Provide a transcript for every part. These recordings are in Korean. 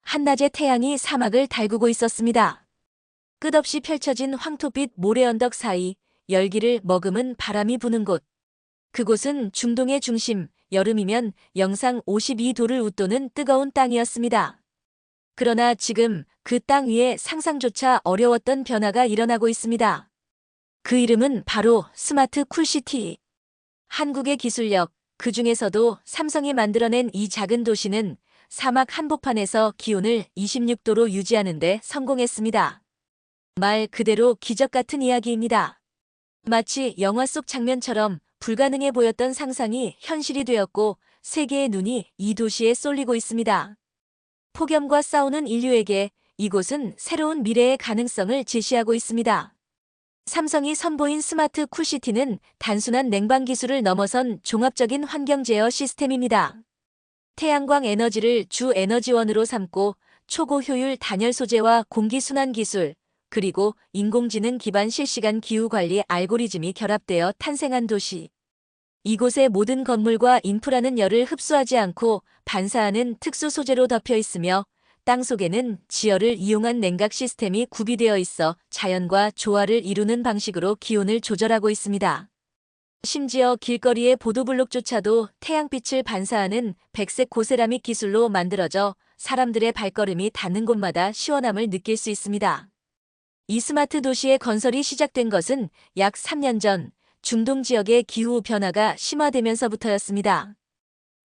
한낮의 태양이 사막을 달구고 있었습니다. 끝없이 펼쳐진 황토빛 모래언덕 사이 열기를 머금은 바람이 부는 곳. 그곳은 중동의 중심, 여름이면 영상 52도를 웃도는 뜨거운 땅이었습니다. 그러나 지금 그 땅 위에 상상조차 어려웠던 변화가 일어나고 있습니다. 그 이름은 바로 스마트 쿨시티. 한국의 기술력, 그 중에서도 삼성이 만들어낸 이 작은 도시는 사막 한복판에서 기온을 26도로 유지하는 데 성공했습니다. 말 그대로 기적 같은 이야기입니다. 마치 영화 속 장면처럼 불가능해 보였던 상상이 현실이 되었고 세계의 눈이 이 도시에 쏠리고 있습니다. 폭염과 싸우는 인류에게 이곳은 새로운 미래의 가능성을 제시하고 있습니다. 삼성이 선보인 스마트 쿨시티는 단순한 냉방 기술을 넘어선 종합적인 환경 제어 시스템입니다. 태양광 에너지를 주 에너지원으로 삼고 초고 효율 단열 소재와 공기 순환 기술, 그리고 인공지능 기반 실시간 기후 관리 알고리즘이 결합되어 탄생한 도시. 이곳의 모든 건물과 인프라는 열을 흡수하지 않고 반사하는 특수 소재로 덮여 있으며 땅 속에는 지열을 이용한 냉각 시스템이 구비되어 있어 자연과 조화를 이루는 방식으로 기온을 조절하고 있습니다. 심지어 길거리의 보도블록조차도 태양빛을 반사하는 백색 고세라믹 기술로 만들어져 사람들의 발걸음이 닿는 곳마다 시원함을 느낄 수 있습니다. 이 스마트 도시의 건설이 시작된 것은 약 3년 전 중동 지역의 기후 변화가 심화되면서부터였습니다.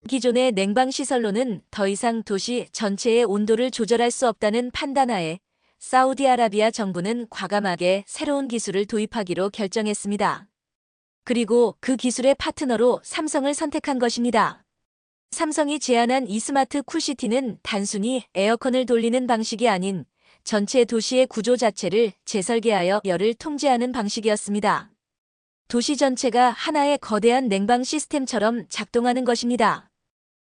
기존의 냉방시설로는 더 이상 도시 전체의 온도를 조절할 수 없다는 판단하에 사우디아라비아 정부는 과감하게 새로운 기술을 도입하기로 결정했습니다. 그리고 그 기술의 파트너로 삼성을 선택한 것입니다. 삼성이 제안한 이 스마트 쿨시티는 단순히 에어컨을 돌리는 방식이 아닌 전체 도시의 구조 자체를 재설계하여 열을 통제하는 방식이었습니다. 도시 전체가 하나의 거대한 냉방 시스템처럼 작동하는 것입니다.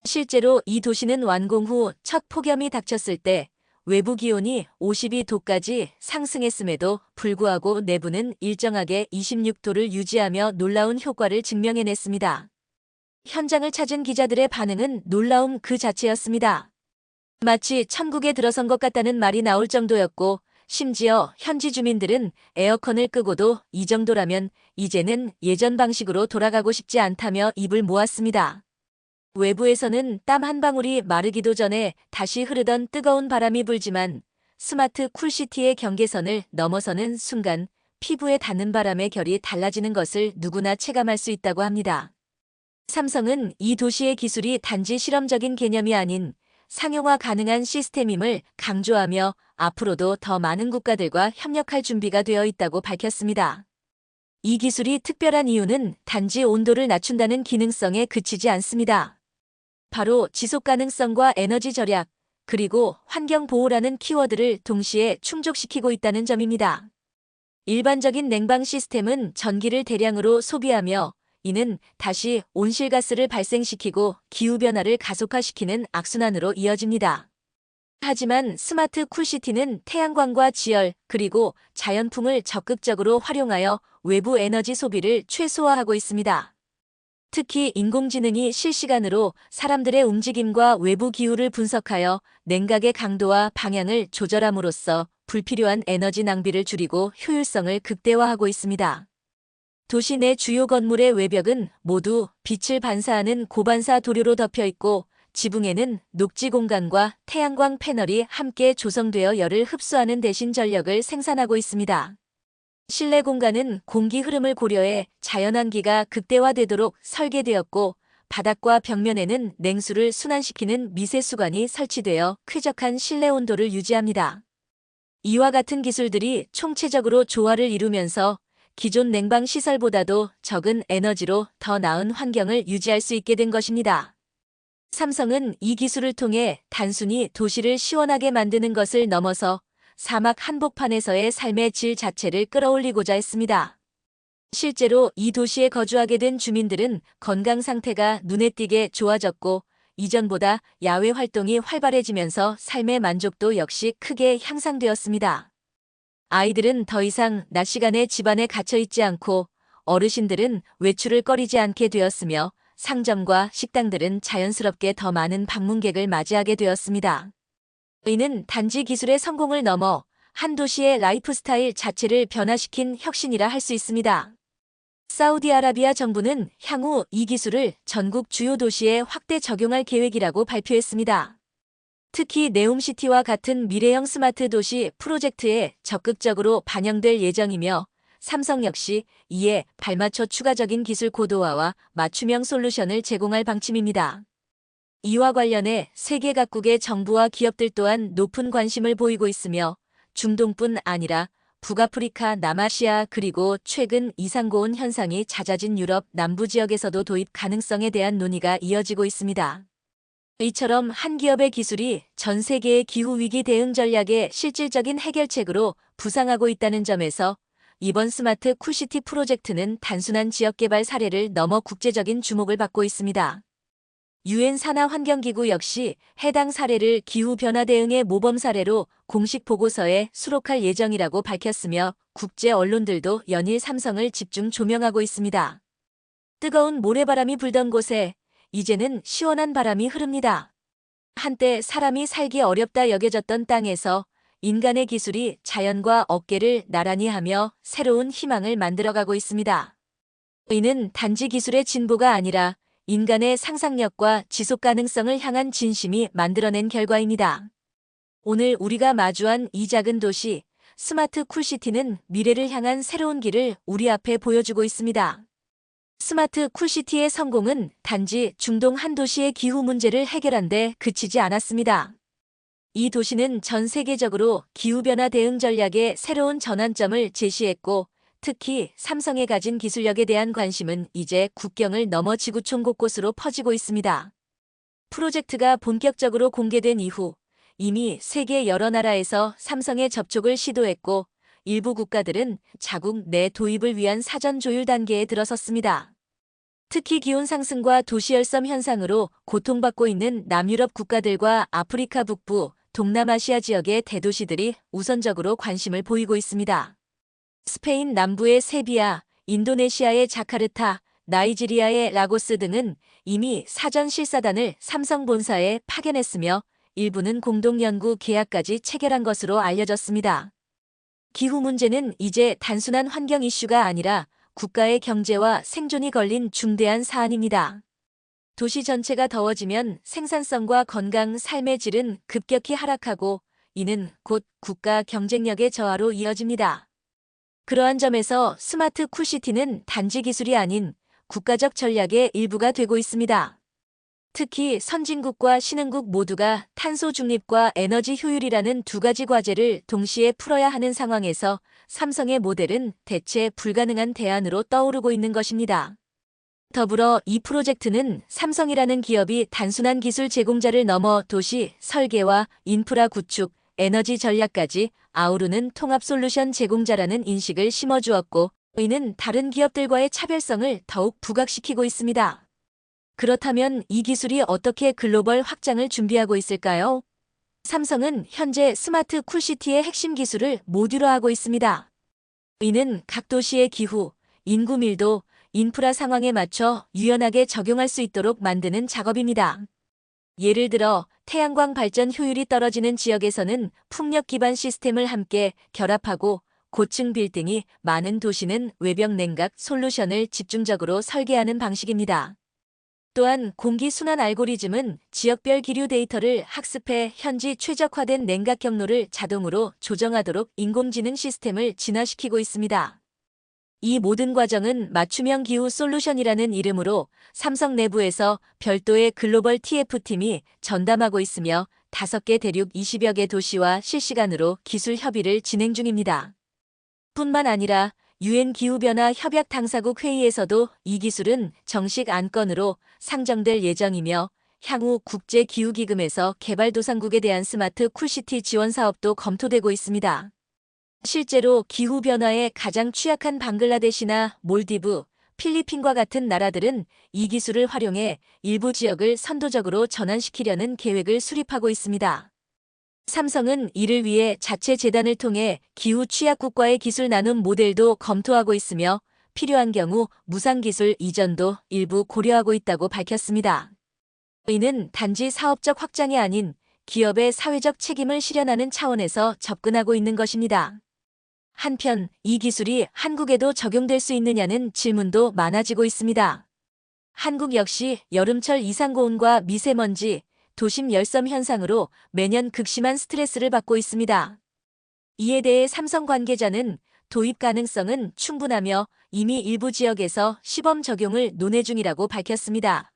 실제로 이 도시는 완공 후 첫 폭염이 닥쳤을 때 외부 기온이 52도까지 상승했음에도 불구하고 내부는 일정하게 26도를 유지하며 놀라운 효과를 증명해냈습니다. 현장을 찾은 기자들의 반응은 놀라움 그 자체였습니다. 마치 천국에 들어선 것 같다는 말이 나올 정도였고 심지어 현지 주민들은 에어컨을 끄고도 이 정도라면 이제는 예전 방식으로 돌아가고 싶지 않다며 입을 모았습니다. 외부에서는 땀 한 방울이 마르기도 전에 다시 흐르던 뜨거운 바람이 불지만 스마트 쿨시티의 경계선을 넘어서는 순간 피부에 닿는 바람의 결이 달라지는 것을 누구나 체감할 수 있다고 합니다. 삼성은 이 도시의 기술이 단지 실험적인 개념이 아닌 상용화 가능한 시스템임을 강조하며 앞으로도 더 많은 국가들과 협력할 준비가 되어 있다고 밝혔습니다. 이 기술이 특별한 이유는 단지 온도를 낮춘다는 기능성에 그치지 않습니다. 바로 지속 가능성과 에너지 절약, 그리고 환경 보호라는 키워드를 동시에 충족시키고 있다는 점입니다. 일반적인 냉방 시스템은 전기를 대량으로 소비하며 이는 다시 온실가스를 발생시키고 기후변화를 가속화시키는 악순환으로 이어집니다. 하지만 스마트 쿨시티는 태양광과 지열, 그리고 자연풍을 적극적으로 활용하여 외부 에너지 소비를 최소화하고 있습니다. 특히 인공지능이 실시간으로 사람들의 움직임과 외부 기후를 분석하여 냉각의 강도와 방향을 조절함으로써 불필요한 에너지 낭비를 줄이고 효율성을 극대화하고 있습니다. 도시 내 주요 건물의 외벽은 모두 빛을 반사하는 고반사 도료로 덮여 있고 지붕에는 녹지 공간과 태양광 패널이 함께 조성되어 열을 흡수하는 대신 전력을 생산하고 있습니다. 실내 공간은 공기 흐름을 고려해 자연환기가 극대화되도록 설계되었고 바닥과 벽면에는 냉수를 순환시키는 미세수관이 설치되어 쾌적한 실내 온도를 유지합니다. 이와 같은 기술들이 총체적으로 조화를 이루면서 기존 냉방 시설보다도 적은 에너지로 더 나은 환경을 유지할 수 있게 된 것입니다. 삼성은 이 기술을 통해 단순히 도시를 시원하게 만드는 것을 넘어서 사막 한복판에서의 삶의 질 자체를 끌어올리고자 했습니다. 실제로 이 도시에 거주하게 된 주민들은 건강 상태가 눈에 띄게 좋아졌고 이전보다 야외 활동이 활발해지면서 삶의 만족도 역시 크게 향상되었습니다. 아이들은 더 이상 낮 시간에 집안에 갇혀 있지 않고 어르신들은 외출을 꺼리지 않게 되었으며 상점과 식당들은 자연스럽게 더 많은 방문객을 맞이하게 되었습니다. 이는 단지 기술의 성공을 넘어 한 도시의 라이프 스타일 자체를 변화시킨 혁신이라 할 수 있습니다. 사우디아라비아 정부는 향후 이 기술을 전국 주요 도시에 확대 적용할 계획이라고 발표했습니다. 특히 네옴시티와 같은 미래형 스마트 도시 프로젝트에 적극적으로 반영될 예정이며 삼성 역시 이에 발맞춰 추가적인 기술 고도화와 맞춤형 솔루션을 제공할 방침입니다. 이와 관련해 세계 각국의 정부와 기업들 또한 높은 관심을 보이고 있으며 중동뿐 아니라 북아프리카, 남아시아 그리고 최근 이상고온 현상이 잦아진 유럽 남부 지역에서도 도입 가능성에 대한 논의가 이어지고 있습니다. 이처럼 한 기업의 기술이 전 세계의 기후위기 대응 전략의 실질적인 해결책으로 부상하고 있다는 점에서 이번 스마트 쿨시티 프로젝트는 단순한 지역개발 사례를 넘어 국제적인 주목을 받고 있습니다. 유엔 산하환경기구 역시 해당 사례를 기후변화 대응의 모범 사례로 공식 보고서에 수록할 예정이라고 밝혔으며 국제 언론들도 연일 삼성을 집중 조명하고 있습니다. 뜨거운 모래바람이 불던 곳에 이제는 시원한 바람이 흐릅니다. 한때 사람이 살기 어렵다 여겨졌던 땅에서 인간의 기술이 자연과 어깨를 나란히 하며 새로운 희망을 만들어가고 있습니다. 이는 단지 기술의 진보가 아니라 인간의 상상력과 지속 가능성을 향한 진심이 만들어낸 결과입니다. 오늘 우리가 마주한 이 작은 도시, 스마트 쿨시티는 미래를 향한 새로운 길을 우리 앞에 보여주고 있습니다. 스마트 쿨시티의 성공은 단지 중동 한 도시의 기후 문제를 해결한 데 그치지 않았습니다. 이 도시는 전 세계적으로 기후변화 대응 전략의 새로운 전환점을 제시했고, 특히 삼성이 가진 기술력에 대한 관심은 이제 국경을 넘어 지구촌 곳곳으로 퍼지고 있습니다. 프로젝트가 본격적으로 공개된 이후 이미 세계 여러 나라에서 삼성의 접촉을 시도했고, 일부 국가들은 자국 내 도입을 위한 사전 조율 단계에 들어섰습니다. 특히 기온 상승과 도시열섬 현상으로 고통받고 있는 남유럽 국가들과 아프리카 북부, 동남아시아 지역의 대도시들이 우선적으로 관심을 보이고 있습니다. 스페인 남부의 세비야, 인도네시아의 자카르타, 나이지리아의 라고스 등은 이미 사전 실사단을 삼성 본사에 파견했으며 일부는 공동 연구 계약까지 체결한 것으로 알려졌습니다. 기후 문제는 이제 단순한 환경 이슈가 아니라 국가의 경제와 생존이 걸린 중대한 사안입니다. 도시 전체가 더워지면 생산성과 건강, 삶의 질은 급격히 하락하고 이는 곧 국가 경쟁력의 저하로 이어집니다. 그러한 점에서 스마트 쿨시티는 단지 기술이 아닌 국가적 전략의 일부가 되고 있습니다. 특히 선진국과 신흥국 모두가 탄소 중립과 에너지 효율이라는 두 가지 과제를 동시에 풀어야 하는 상황에서 삼성의 모델은 대체 불가능한 대안으로 떠오르고 있는 것입니다. 더불어 이 프로젝트는 삼성이라는 기업이 단순한 기술 제공자를 넘어 도시, 설계와 인프라 구축, 에너지 전략까지 아우르는 통합 솔루션 제공자라는 인식을 심어주었고, 이는 다른 기업들과의 차별성을 더욱 부각시키고 있습니다. 그렇다면 이 기술이 어떻게 글로벌 확장을 준비하고 있을까요? 삼성은 현재 스마트 쿨시티의 핵심 기술을 모듈화하고 있습니다. 이는 각 도시의 기후, 인구 밀도, 인프라 상황에 맞춰 유연하게 적용할 수 있도록 만드는 작업입니다. 예를 들어 태양광 발전 효율이 떨어지는 지역에서는 풍력 기반 시스템을 함께 결합하고 고층 빌딩이 많은 도시는 외벽 냉각 솔루션을 집중적으로 설계하는 방식입니다. 또한 공기 순환 알고리즘은 지역별 기류 데이터를 학습해 현지 최적화된 냉각 경로를 자동으로 조정하도록 인공지능 시스템을 진화시키고 있습니다. 이 모든 과정은 맞춤형 기후 솔루션이라는 이름으로 삼성 내부에서 별도의 글로벌 TF팀이 전담하고 있으며 5개 대륙 20여 개 도시와 실시간으로 기술 협의를 진행 중입니다. 뿐만 아니라 유엔 기후변화 협약 당사국 회의에서도 이 기술은 정식 안건으로 상정될 예정이며 향후 국제기후기금에서 개발도상국에 대한 스마트 쿨시티 지원 사업도 검토되고 있습니다. 실제로 기후변화에 가장 취약한 방글라데시나 몰디브, 필리핀과 같은 나라들은 이 기술을 활용해 일부 지역을 선도적으로 전환시키려는 계획을 수립하고 있습니다. 삼성은 이를 위해 자체 재단을 통해 기후 취약국과의 기술 나눔 모델도 검토하고 있으며 필요한 경우 무상기술 이전도 일부 고려하고 있다고 밝혔습니다. 이는 단지 사업적 확장이 아닌 기업의 사회적 책임을 실현하는 차원에서 접근하고 있는 것입니다. 한편 이 기술이 한국에도 적용될 수 있느냐는 질문도 많아지고 있습니다. 한국 역시 여름철 이상고온과 미세먼지, 도심 열섬 현상으로 매년 극심한 스트레스를 받고 있습니다. 이에 대해 삼성 관계자는 도입 가능성은 충분하며 이미 일부 지역에서 시범 적용을 논의 중이라고 밝혔습니다.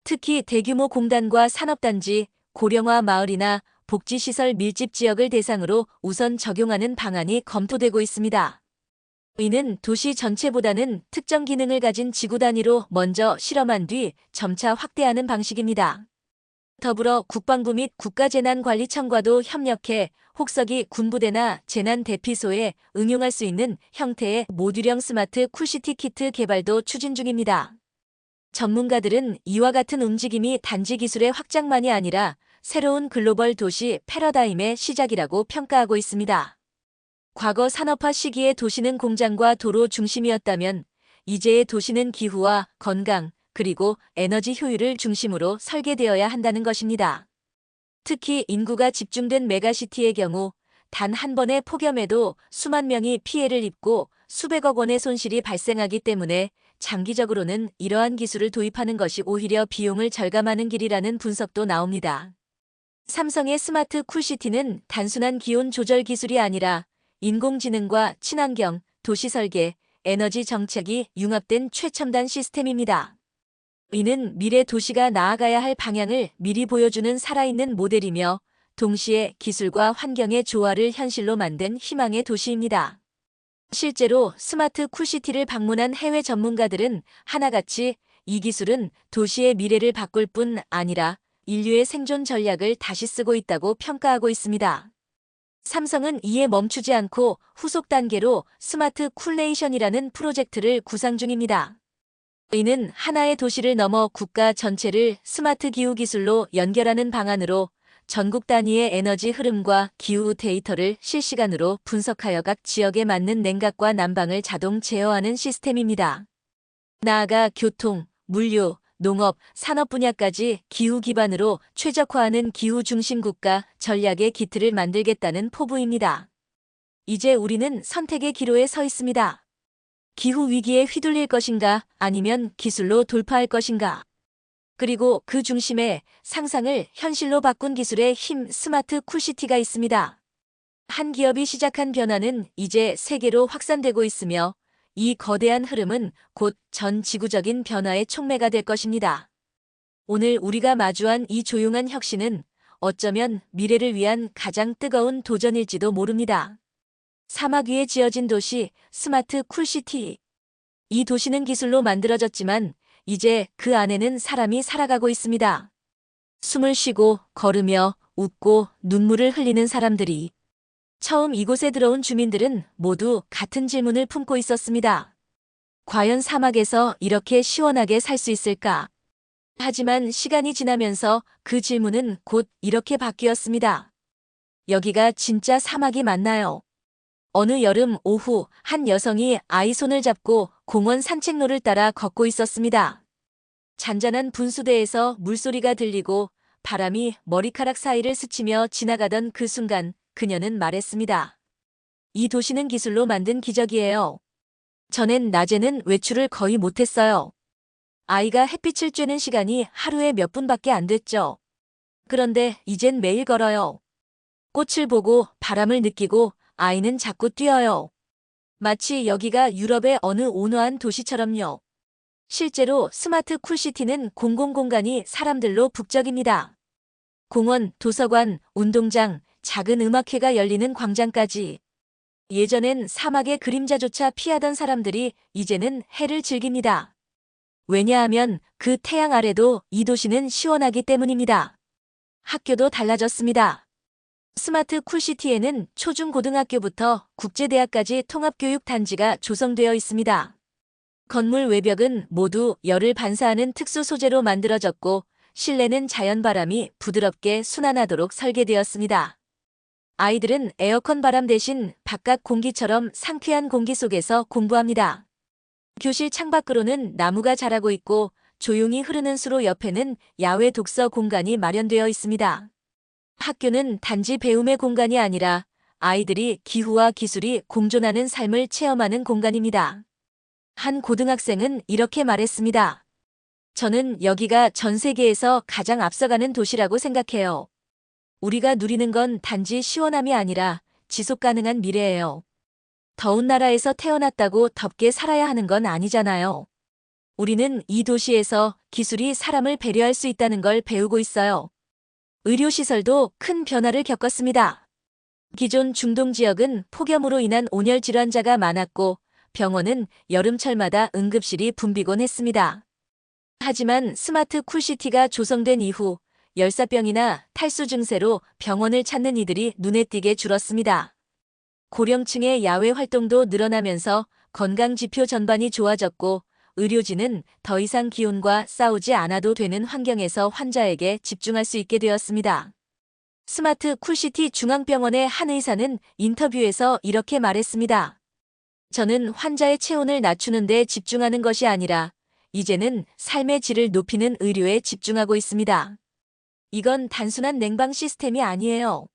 특히 대규모 공단과 산업단지, 고령화 마을이나 복지시설 밀집 지역을 대상으로 우선 적용하는 방안이 검토되고 있습니다. 이는 도시 전체보다는 특정 기능을 가진 지구 단위로 먼저 실험한 뒤 점차 확대하는 방식입니다. 더불어 국방부 및 국가재난관리청과도 협력해 혹서기 군부대나 재난대피소에 응용할 수 있는 형태의 모듈형 스마트 쿨시티 키트 개발도 추진 중입니다. 전문가들은 이와 같은 움직임이 단지 기술의 확장만이 아니라 새로운 글로벌 도시 패러다임의 시작이라고 평가하고 있습니다. 과거 산업화 시기의 도시는 공장과 도로 중심이었다면 이제의 도시는 기후와 건강, 그리고 에너지 효율을 중심으로 설계되어야 한다는 것입니다. 특히 인구가 집중된 메가시티의 경우 단 한 번의 폭염에도 수만 명이 피해를 입고 수백억 원의 손실이 발생하기 때문에 장기적으로는 이러한 기술을 도입하는 것이 오히려 비용을 절감하는 길이라는 분석도 나옵니다. 삼성의 스마트 쿨시티는 단순한 기온 조절 기술이 아니라 인공지능과 친환경, 도시 설계, 에너지 정책이 융합된 최첨단 시스템입니다. 이는 미래 도시가 나아가야 할 방향을 미리 보여주는 살아있는 모델이며 동시에 기술과 환경의 조화를 현실로 만든 희망의 도시입니다. 실제로 스마트 쿨시티를 방문한 해외 전문가들은 하나같이 이 기술은 도시의 미래를 바꿀 뿐 아니라 인류의 생존 전략을 다시 쓰고 있다고 평가하고 있습니다. 삼성은 이에 멈추지 않고 후속 단계로 스마트 쿨네이션이라는 프로젝트를 구상 중입니다. 이는 하나의 도시를 넘어 국가 전체를 스마트 기후 기술로 연결하는 방안으로 전국 단위의 에너지 흐름과 기후 데이터를 실시간으로 분석하여 각 지역에 맞는 냉각과 난방을 자동 제어하는 시스템입니다. 나아가 교통, 물류, 농업, 산업 분야까지 기후 기반으로 최적화하는 기후 중심 국가 전략의 기틀을 만들겠다는 포부입니다. 이제 우리는 선택의 기로에 서 있습니다. 기후 위기에 휘둘릴 것인가 아니면 기술로 돌파할 것인가. 그리고 그 중심에 상상을 현실로 바꾼 기술의 힘 스마트 쿨시티가 있습니다. 한 기업이 시작한 변화는 이제 세계로 확산되고 있으며 이 거대한 흐름은 곧 전 지구적인 변화의 촉매가 될 것입니다. 오늘 우리가 마주한 이 조용한 혁신은 어쩌면 미래를 위한 가장 뜨거운 도전일지도 모릅니다. 사막 위에 지어진 도시, 스마트 쿨시티. 이 도시는 기술로 만들어졌지만 이제 그 안에는 사람이 살아가고 있습니다. 숨을 쉬고 걸으며 웃고 눈물을 흘리는 사람들이. 처음 이곳에 들어온 주민들은 모두 같은 질문을 품고 있었습니다. 과연 사막에서 이렇게 시원하게 살 수 있을까? 하지만 시간이 지나면서 그 질문은 곧 이렇게 바뀌었습니다. 여기가 진짜 사막이 맞나요? 어느 여름 오후 한 여성이 아이 손을 잡고 공원 산책로를 따라 걷고 있었습니다. 잔잔한 분수대에서 물소리가 들리고 바람이 머리카락 사이를 스치며 지나가던 그 순간 그녀는 말했습니다. 이 도시는 기술로 만든 기적이에요. 전엔 낮에는 외출을 거의 못했어요. 아이가 햇빛을 쬐는 시간이 하루에 몇 분밖에 안 됐죠. 그런데 이젠 매일 걸어요. 꽃을 보고 바람을 느끼고 아이는 자꾸 뛰어요. 마치 여기가 유럽의 어느 온화한 도시처럼요. 실제로 스마트 쿨시티는 공공공간이 사람들로 북적입니다. 공원, 도서관, 운동장, 작은 음악회가 열리는 광장까지. 예전엔 사막의 그림자조차 피하던 사람들이 이제는 해를 즐깁니다. 왜냐하면 그 태양 아래도 이 도시는 시원하기 때문입니다. 학교도 달라졌습니다. 스마트 쿨시티에는 초중고등학교부터 국제대학까지 통합교육 단지가 조성되어 있습니다. 건물 외벽은 모두 열을 반사하는 특수 소재로 만들어졌고 실내는 자연바람이 부드럽게 순환하도록 설계되었습니다. 아이들은 에어컨 바람 대신 바깥 공기처럼 상쾌한 공기 속에서 공부합니다. 교실 창밖으로는 나무가 자라고 있고 조용히 흐르는 수로 옆에는 야외 독서 공간이 마련되어 있습니다. 학교는 단지 배움의 공간이 아니라 아이들이 기후와 기술이 공존하는 삶을 체험하는 공간입니다. 한 고등학생은 이렇게 말했습니다. 저는 여기가 전 세계에서 가장 앞서가는 도시라고 생각해요. 우리가 누리는 건 단지 시원함이 아니라 지속 가능한 미래예요. 더운 나라에서 태어났다고 덥게 살아야 하는 건 아니잖아요. 우리는 이 도시에서 기술이 사람을 배려할 수 있다는 걸 배우고 있어요. 의료시설도 큰 변화를 겪었습니다. 기존 중동 지역은 폭염으로 인한 온열 질환자가 많았고 병원은 여름철마다 응급실이 붐비곤 했습니다. 하지만 스마트 쿨시티가 조성된 이후 열사병이나 탈수 증세로 병원을 찾는 이들이 눈에 띄게 줄었습니다. 고령층의 야외 활동도 늘어나면서 건강 지표 전반이 좋아졌고 의료진은 더 이상 기온과 싸우지 않아도 되는 환경에서 환자에게 집중할 수 있게 되었습니다. 스마트 쿨시티 중앙병원의 한 의사는 인터뷰에서 이렇게 말했습니다. 저는 환자의 체온을 낮추는 데 집중하는 것이 아니라 이제는 삶의 질을 높이는 의료에 집중하고 있습니다. 이건 단순한 냉방 시스템이 아니에요.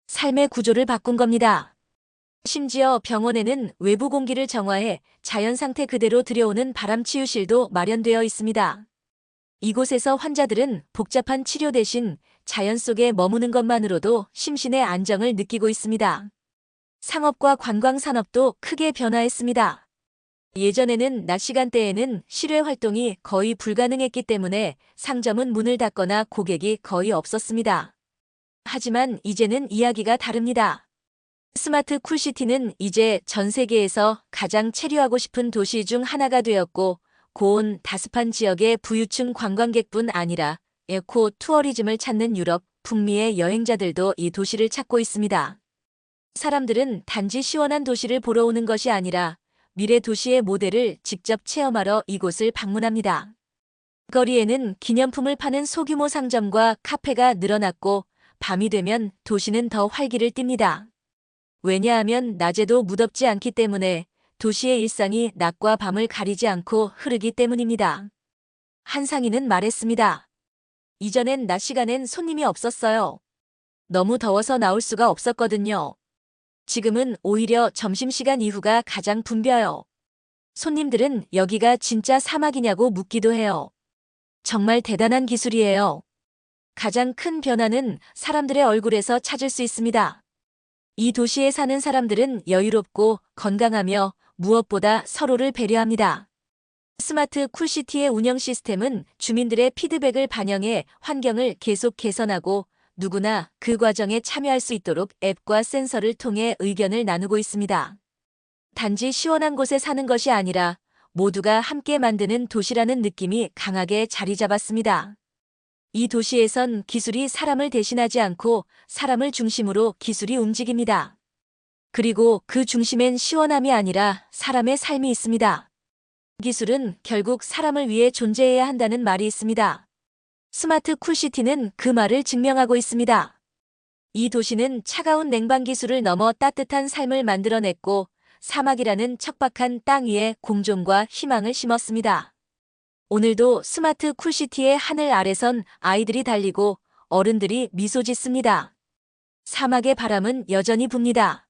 삶의 구조를 바꾼 겁니다. 심지어 병원에는 외부 공기를 정화해 자연 상태 그대로 들여오는 바람 치유실도 마련되어 있습니다. 이곳에서 환자들은 복잡한 치료 대신 자연 속에 머무는 것만으로도 심신의 안정을 느끼고 있습니다. 상업과 관광 산업도 크게 변화했습니다. 예전에는 낮 시간대에는 실외 활동이 거의 불가능했기 때문에 상점은 문을 닫거나 고객이 거의 없었습니다. 하지만 이제는 이야기가 다릅니다. 스마트 쿨시티는 이제 전 세계에서 가장 체류하고 싶은 도시 중 하나가 되었고 고온 다습한 지역의 부유층 관광객뿐 아니라 에코 투어리즘을 찾는 유럽, 북미의 여행자들도 이 도시를 찾고 있습니다. 사람들은 단지 시원한 도시를 보러 오는 것이 아니라 미래 도시의 모델을 직접 체험하러 이곳을 방문합니다. 거리에는 기념품을 파는 소규모 상점과 카페가 늘어났고 밤이 되면 도시는 더 활기를 띱니다. 왜냐하면 낮에도 무덥지 않기 때문에 도시의 일상이 낮과 밤을 가리지 않고 흐르기 때문입니다. 한 상인은 말했습니다. 이전엔 낮 시간엔 손님이 없었어요. 너무 더워서 나올 수가 없었거든요. 지금은 오히려 점심시간 이후가 가장 붐벼요. 손님들은 여기가 진짜 사막이냐고 묻기도 해요. 정말 대단한 기술이에요. 가장 큰 변화는 사람들의 얼굴에서 찾을 수 있습니다. 이 도시에 사는 사람들은 여유롭고 건강하며 무엇보다 서로를 배려합니다. 스마트 쿨시티의 운영 시스템은 주민들의 피드백을 반영해 환경을 계속 개선하고 누구나 그 과정에 참여할 수 있도록 앱과 센서를 통해 의견을 나누고 있습니다. 단지 시원한 곳에 사는 것이 아니라 모두가 함께 만드는 도시라는 느낌이 강하게 자리 잡았습니다. 이 도시에선 기술이 사람을 대신하지 않고 사람을 중심으로 기술이 움직입니다. 그리고 그 중심엔 시원함이 아니라 사람의 삶이 있습니다. 기술은 결국 사람을 위해 존재해야 한다는 말이 있습니다. 스마트 쿨시티는 그 말을 증명하고 있습니다. 이 도시는 차가운 냉방 기술을 넘어 따뜻한 삶을 만들어냈고 사막이라는 척박한 땅 위에 공존과 희망을 심었습니다. 오늘도 스마트 쿨시티의 하늘 아래선 아이들이 달리고 어른들이 미소 짓습니다. 사막의 바람은 여전히 붑니다.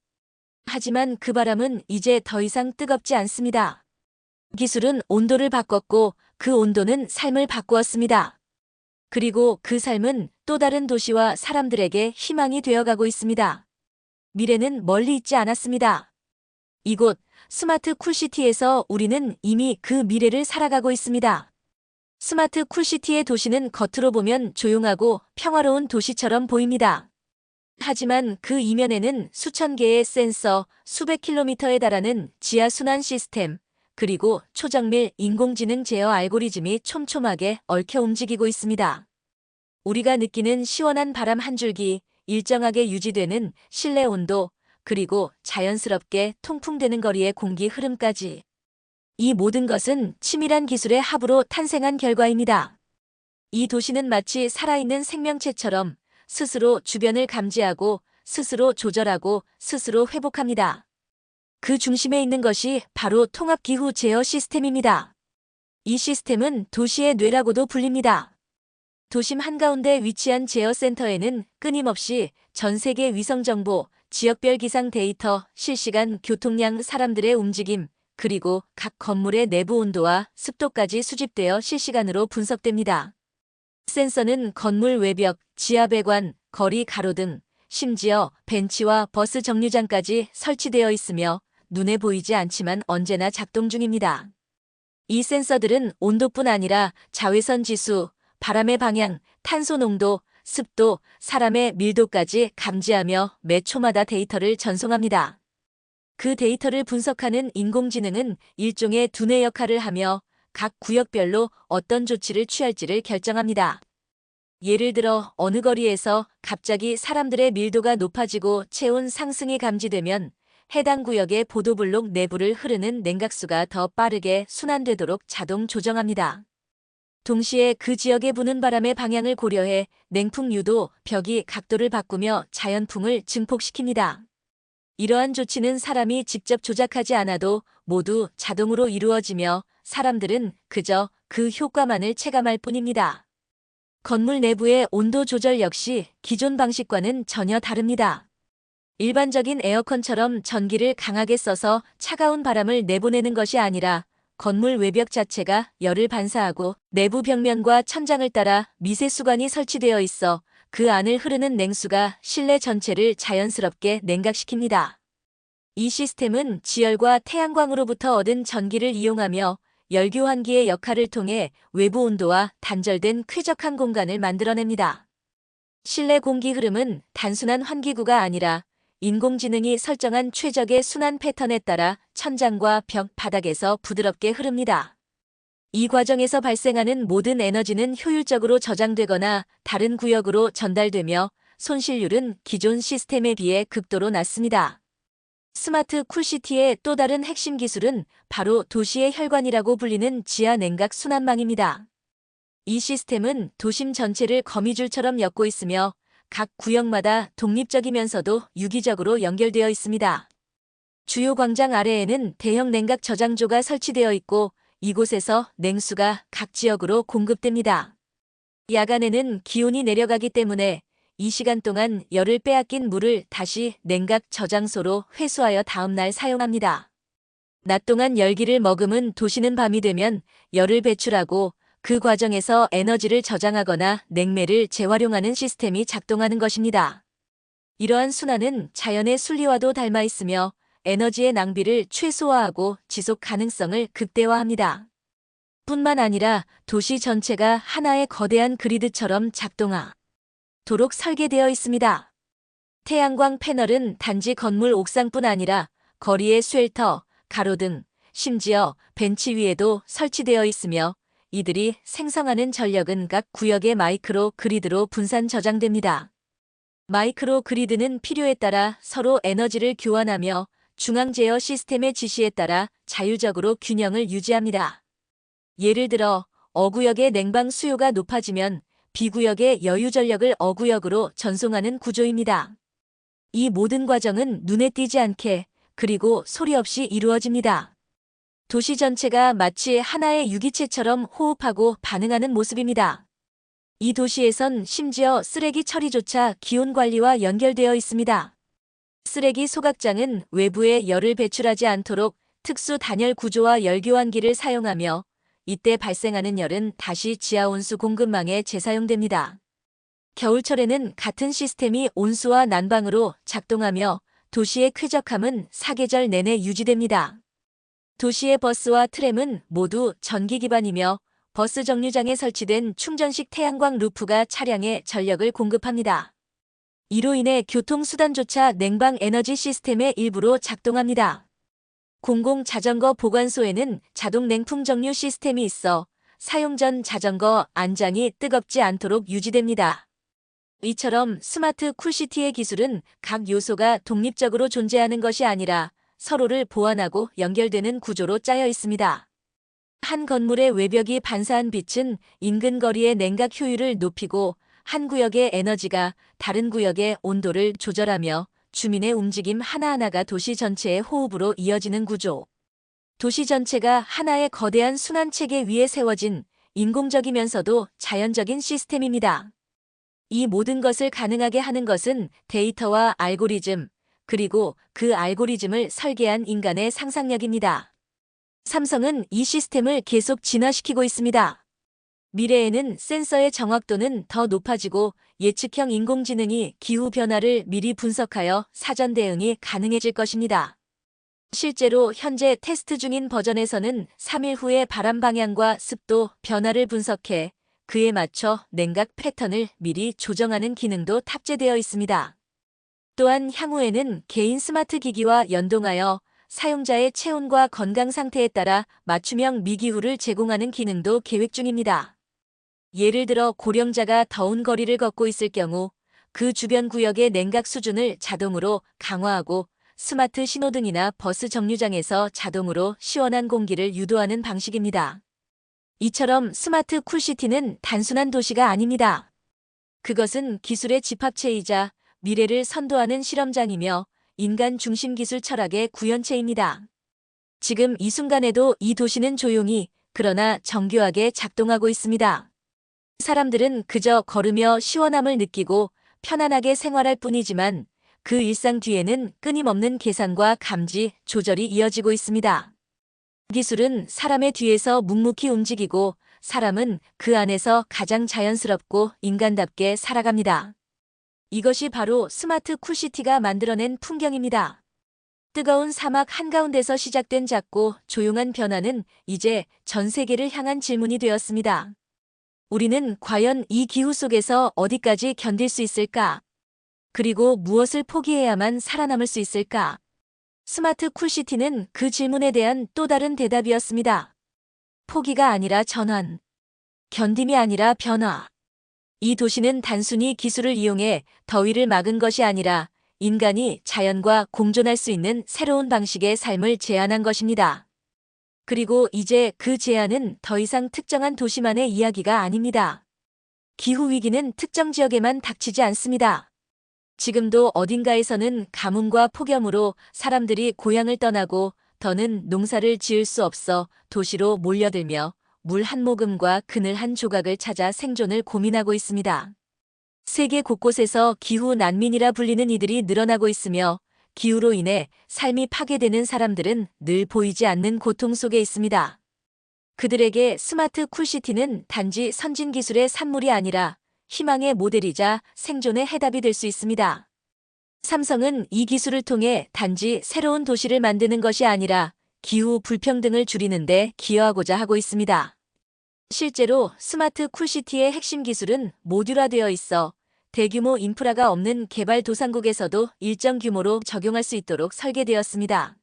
하지만 그 바람은 이제 더 이상 뜨겁지 않습니다. 기술은 온도를 바꿨고 그 온도는 삶을 바꾸었습니다. 그리고 그 삶은 또 다른 도시와 사람들에게 희망이 되어가고 있습니다. 미래는 멀리 있지 않았습니다. 이곳 스마트 쿨시티에서 우리는 이미 그 미래를 살아가고 있습니다. 스마트 쿨시티의 도시는 겉으로 보면 조용하고 평화로운 도시처럼 보입니다. 하지만 그 이면에는 수천 개의 센서, 수백 킬로미터에 달하는 지하 순환 시스템, 그리고 초정밀 인공지능 제어 알고리즘이 촘촘하게 얽혀 움직이고 있습니다. 우리가 느끼는 시원한 바람 한 줄기, 일정하게 유지되는 실내 온도, 그리고 자연스럽게 통풍되는 거리의 공기 흐름까지. 이 모든 것은 치밀한 기술의 합으로 탄생한 결과입니다. 이 도시는 마치 살아있는 생명체처럼 스스로 주변을 감지하고 스스로 조절하고 스스로 회복합니다. 그 중심에 있는 것이 바로 통합기후 제어 시스템입니다. 이 시스템은 도시의 뇌라고도 불립니다. 도심 한가운데 위치한 제어센터에는 끊임없이 전 세계 위성정보, 지역별 기상 데이터, 실시간 교통량, 사람들의 움직임, 그리고 각 건물의 내부 온도와 습도까지 수집되어 실시간으로 분석됩니다. 센서는 건물 외벽, 지하 배관, 거리 가로등, 심지어 벤치와 버스 정류장까지 설치되어 있으며 눈에 보이지 않지만 언제나 작동 중입니다. 이 센서들은 온도뿐 아니라 자외선 지수, 바람의 방향, 탄소 농도, 습도, 사람의 밀도까지 감지하며 매 초마다 데이터를 전송합니다. 그 데이터를 분석하는 인공지능은 일종의 두뇌 역할을 하며 각 구역별로 어떤 조치를 취할지를 결정합니다. 예를 들어 어느 거리에서 갑자기 사람들의 밀도가 높아지고 체온 상승이 감지되면 해당 구역의 보도블록 내부를 흐르는 냉각수가 더 빠르게 순환되도록 자동 조정합니다. 동시에 그 지역에 부는 바람의 방향을 고려해 냉풍 유도, 벽이 각도를 바꾸며 자연풍을 증폭시킵니다. 이러한 조치는 사람이 직접 조작하지 않아도 모두 자동으로 이루어지며 사람들은 그저 그 효과만을 체감할 뿐입니다. 건물 내부의 온도 조절 역시 기존 방식과는 전혀 다릅니다. 일반적인 에어컨처럼 전기를 강하게 써서 차가운 바람을 내보내는 것이 아니라 건물 외벽 자체가 열을 반사하고 내부 벽면과 천장을 따라 미세수관이 설치되어 있어 그 안을 흐르는 냉수가 실내 전체를 자연스럽게 냉각시킵니다. 이 시스템은 지열과 태양광으로부터 얻은 전기를 이용하며 열교환기의 역할을 통해 외부 온도와 단절된 쾌적한 공간을 만들어냅니다. 실내 공기 흐름은 단순한 환기구가 아니라 인공지능이 설정한 최적의 순환 패턴에 따라 천장과 벽, 바닥에서 부드럽게 흐릅니다. 이 과정에서 발생하는 모든 에너지는 효율적으로 저장되거나 다른 구역으로 전달되며 손실률은 기존 시스템에 비해 극도로 낮습니다. 스마트 쿨시티의 또 다른 핵심 기술은 바로 도시의 혈관이라고 불리는 지하 냉각 순환망입니다. 이 시스템은 도심 전체를 거미줄처럼 엮고 있으며 각 구역마다 독립적이면서도 유기적으로 연결되어 있습니다. 주요 광장 아래에는 대형 냉각 저장조가 설치되어 있고 이곳에서 냉수가 각 지역으로 공급됩니다. 야간에는 기온이 내려가기 때문에 이 시간 동안 열을 빼앗긴 물을 다시 냉각 저장소로 회수하여 다음날 사용합니다. 낮 동안 열기를 머금은 도시는 밤이 되면 열을 배출하고 그 과정에서 에너지를 저장하거나 냉매를 재활용하는 시스템이 작동하는 것입니다. 이러한 순환은 자연의 순리와도 닮아 있으며 에너지의 낭비를 최소화하고 지속 가능성을 극대화합니다. 뿐만 아니라 도시 전체가 하나의 거대한 그리드처럼 작동하도록 설계되어 있습니다. 태양광 패널은 단지 건물 옥상뿐 아니라 거리의 쉘터, 가로등, 심지어 벤치 위에도 설치되어 있으며 이들이 생성하는 전력은 각 구역의 마이크로 그리드로 분산 저장됩니다. 마이크로 그리드는 필요에 따라 서로 에너지를 교환하며 중앙 제어 시스템의 지시에 따라 자율적으로 균형을 유지합니다. 예를 들어 어구역의 냉방 수요가 높아지면 B구역의 여유 전력을 어구역으로 전송하는 구조입니다. 이 모든 과정은 눈에 띄지 않게 그리고 소리 없이 이루어집니다. 도시 전체가 마치 하나의 유기체처럼 호흡하고 반응하는 모습입니다. 이 도시에선 심지어 쓰레기 처리조차 기온 관리와 연결되어 있습니다. 쓰레기 소각장은 외부에 열을 배출하지 않도록 특수 단열 구조와 열교환기를 사용하며 이때 발생하는 열은 다시 지하온수 공급망에 재사용됩니다. 겨울철에는 같은 시스템이 온수와 난방으로 작동하며 도시의 쾌적함은 사계절 내내 유지됩니다. 도시의 버스와 트램은 모두 전기 기반이며 버스 정류장에 설치된 충전식 태양광 루프가 차량에 전력을 공급합니다. 이로 인해 교통수단조차 냉방 에너지 시스템의 일부로 작동합니다. 공공 자전거 보관소에는 자동 냉풍 정류 시스템이 있어 사용 전 자전거 안장이 뜨겁지 않도록 유지됩니다. 이처럼 스마트 쿨시티의 기술은 각 요소가 독립적으로 존재하는 것이 아니라 서로를 보완하고 연결되는 구조로 짜여 있습니다. 한 건물의 외벽이 반사한 빛은 인근 거리의 냉각 효율을 높이고 한 구역의 에너지가 다른 구역의 온도를 조절하며 주민의 움직임 하나하나가 도시 전체의 호흡으로 이어지는 구조. 도시 전체가 하나의 거대한 순환체계 위에 세워진 인공적이면서도 자연적인 시스템입니다. 이 모든 것을 가능하게 하는 것은 데이터와 알고리즘, 그리고 그 알고리즘을 설계한 인간의 상상력입니다. 삼성은 이 시스템을 계속 진화시키고 있습니다. 미래에는 센서의 정확도는 더 높아지고 예측형 인공지능이 기후 변화를 미리 분석하여 사전 대응이 가능해질 것입니다. 실제로 현재 테스트 중인 버전에서는 3일 후의 바람 방향과 습도 변화를 분석해 그에 맞춰 냉각 패턴을 미리 조정하는 기능도 탑재되어 있습니다. 또한 향후에는 개인 스마트 기기와 연동하여 사용자의 체온과 건강 상태에 따라 맞춤형 미기후를 제공하는 기능도 계획 중입니다. 예를 들어 고령자가 더운 거리를 걷고 있을 경우 그 주변 구역의 냉각 수준을 자동으로 강화하고 스마트 신호등이나 버스 정류장에서 자동으로 시원한 공기를 유도하는 방식입니다. 이처럼 스마트 쿨시티는 단순한 도시가 아닙니다. 그것은 기술의 집합체이자 미래를 선도하는 실험장이며 인간 중심 기술 철학의 구현체입니다. 지금 이 순간에도 이 도시는 조용히 그러나 정교하게 작동하고 있습니다. 사람들은 그저 걸으며 시원함을 느끼고 편안하게 생활할 뿐이지만 그 일상 뒤에는 끊임없는 계산과 감지, 조절이 이어지고 있습니다. 기술은 사람의 뒤에서 묵묵히 움직이고 사람은 그 안에서 가장 자연스럽고 인간답게 살아갑니다. 이것이 바로 스마트 쿨시티가 만들어낸 풍경입니다. 뜨거운 사막 한가운데서 시작된 작고 조용한 변화는 이제 전 세계를 향한 질문이 되었습니다. 우리는 과연 이 기후 속에서 어디까지 견딜 수 있을까? 그리고 무엇을 포기해야만 살아남을 수 있을까? 스마트 쿨시티는 그 질문에 대한 또 다른 대답이었습니다. 포기가 아니라 전환. 견딤이 아니라 변화. 이 도시는 단순히 기술을 이용해 더위를 막은 것이 아니라 인간이 자연과 공존할 수 있는 새로운 방식의 삶을 제안한 것입니다. 그리고 이제 그 제안은 더 이상 특정한 도시만의 이야기가 아닙니다. 기후위기는 특정 지역에만 닥치지 않습니다. 지금도 어딘가에서는 가뭄과 폭염으로 사람들이 고향을 떠나고 더는 농사를 지을 수 없어 도시로 몰려들며 물 한 모금과 그늘 한 조각을 찾아 생존을 고민하고 있습니다. 세계 곳곳에서 기후 난민이라 불리는 이들이 늘어나고 있으며 기후로 인해 삶이 파괴되는 사람들은 늘 보이지 않는 고통 속에 있습니다. 그들에게 스마트 쿨시티는 단지 선진 기술의 산물이 아니라 희망의 모델이자 생존의 해답이 될 수 있습니다. 삼성은 이 기술을 통해 단지 새로운 도시를 만드는 것이 아니라 기후 불평등을 줄이는 데 기여하고자 하고 있습니다. 실제로 스마트 쿨시티의 핵심 기술은 모듈화되어 있어 대규모 인프라가 없는 개발도상국에서도 일정 규모로 적용할 수 있도록 설계되었습니다.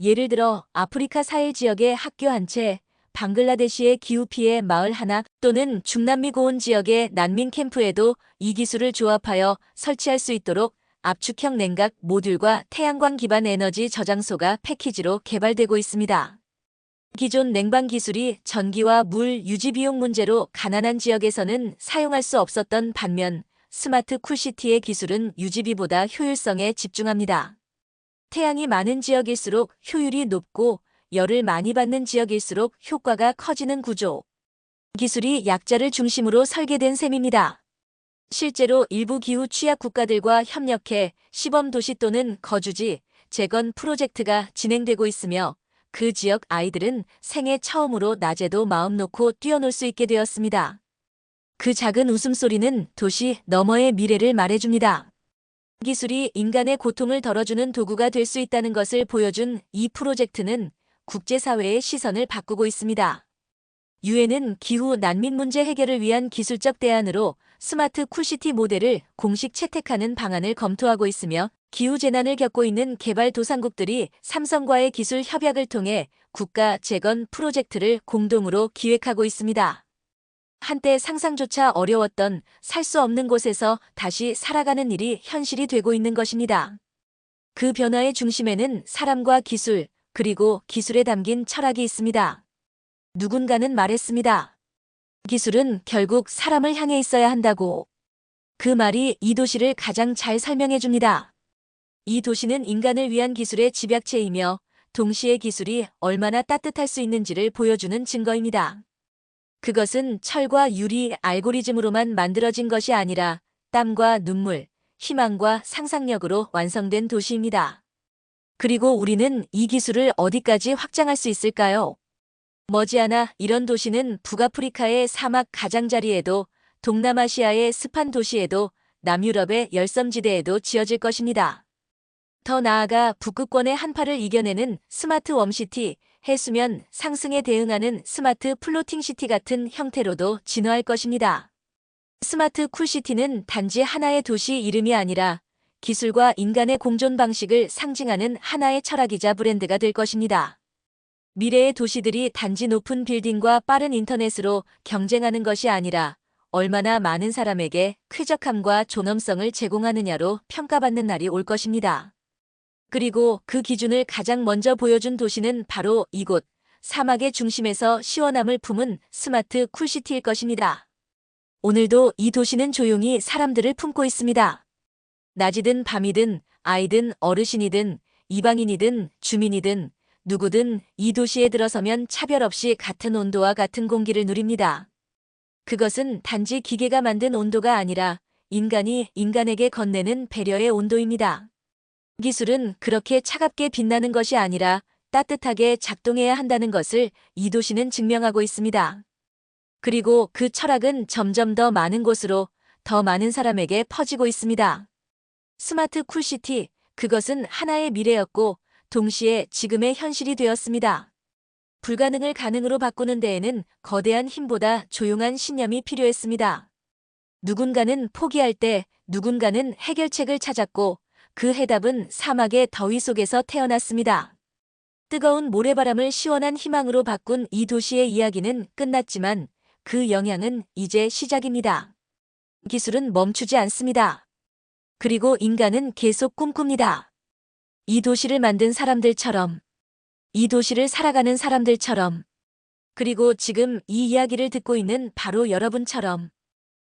예를 들어 아프리카 사헬 지역의 학교 한 채, 방글라데시의 기후 피해 마을 하나 또는 중남미 고온 지역의 난민 캠프에도 이 기술을 조합하여 설치할 수 있도록 압축형 냉각 모듈과 태양광 기반 에너지 저장소가 패키지로 개발되고 있습니다. 기존 냉방 기술이 전기와 물 유지 비용 문제로 가난한 지역에서는 사용할 수 없었던 반면 스마트 쿨시티의 기술은 유지비보다 효율성에 집중합니다. 태양이 많은 지역일수록 효율이 높고 열을 많이 받는 지역일수록 효과가 커지는 구조. 기술이 약자를 중심으로 설계된 셈입니다. 실제로 일부 기후 취약 국가들과 협력해 시범도시 또는 거주지, 재건 프로젝트가 진행되고 있으며 그 지역 아이들은 생애 처음으로 낮에도 마음 놓고 뛰어놀 수 있게 되었습니다. 그 작은 웃음소리는 도시 너머의 미래를 말해줍니다. 기술이 인간의 고통을 덜어주는 도구가 될 수 있다는 것을 보여준 이 프로젝트는 국제사회의 시선을 바꾸고 있습니다. 유엔은 기후 난민 문제 해결을 위한 기술적 대안으로 스마트 쿨시티 모델을 공식 채택하는 방안을 검토하고 있으며 기후재난을 겪고 있는 개발도상국들이 삼성과의 기술 협약을 통해 국가 재건 프로젝트를 공동으로 기획하고 있습니다. 한때 상상조차 어려웠던 살 수 없는 곳에서 다시 살아가는 일이 현실이 되고 있는 것입니다. 그 변화의 중심에는 사람과 기술, 그리고 기술에 담긴 철학이 있습니다. 누군가는 말했습니다. 기술은 결국 사람을 향해 있어야 한다고. 그 말이 이 도시를 가장 잘 설명해 줍니다. 이 도시는 인간을 위한 기술의 집약체이며 동시에 기술이 얼마나 따뜻할 수 있는지를 보여주는 증거입니다. 그것은 철과 유리 알고리즘으로만 만들어진 것이 아니라 땀과 눈물, 희망과 상상력으로 완성된 도시입니다. 그리고 우리는 이 기술을 어디까지 확장할 수 있을까요? 머지않아 이런 도시는 북아프리카의 사막 가장자리에도, 동남아시아의 습한 도시에도, 남유럽의 열섬지대에도 지어질 것입니다. 더 나아가 북극권의 한파를 이겨내는 스마트 웜시티, 해수면 상승에 대응하는 스마트 플로팅시티 같은 형태로도 진화할 것입니다. 스마트 쿨시티는 단지 하나의 도시 이름이 아니라 기술과 인간의 공존 방식을 상징하는 하나의 철학이자 브랜드가 될 것입니다. 미래의 도시들이 단지 높은 빌딩과 빠른 인터넷으로 경쟁하는 것이 아니라 얼마나 많은 사람에게 쾌적함과 존엄성을 제공하느냐로 평가받는 날이 올 것입니다. 그리고 그 기준을 가장 먼저 보여준 도시는 바로 이곳, 사막의 중심에서 시원함을 품은 스마트 쿨시티일 것입니다. 오늘도 이 도시는 조용히 사람들을 품고 있습니다. 낮이든 밤이든 아이든 어르신이든 이방인이든 주민이든 누구든 이 도시에 들어서면 차별 없이 같은 온도와 같은 공기를 누립니다. 그것은 단지 기계가 만든 온도가 아니라 인간이 인간에게 건네는 배려의 온도입니다. 기술은 그렇게 차갑게 빛나는 것이 아니라 따뜻하게 작동해야 한다는 것을 이 도시는 증명하고 있습니다. 그리고 그 철학은 점점 더 많은 곳으로, 더 많은 사람에게 퍼지고 있습니다. 스마트 쿨시티, 그것은 하나의 미래였고 동시에 지금의 현실이 되었습니다. 불가능을 가능으로 바꾸는 데에는 거대한 힘보다 조용한 신념이 필요했습니다. 누군가는 포기할 때 누군가는 해결책을 찾았고 그 해답은 사막의 더위 속에서 태어났습니다. 뜨거운 모래바람을 시원한 희망으로 바꾼 이 도시의 이야기는 끝났지만 그 영향은 이제 시작입니다. 기술은 멈추지 않습니다. 그리고 인간은 계속 꿈꿉니다. 이 도시를 만든 사람들처럼, 이 도시를 살아가는 사람들처럼, 그리고 지금 이 이야기를 듣고 있는 바로 여러분처럼.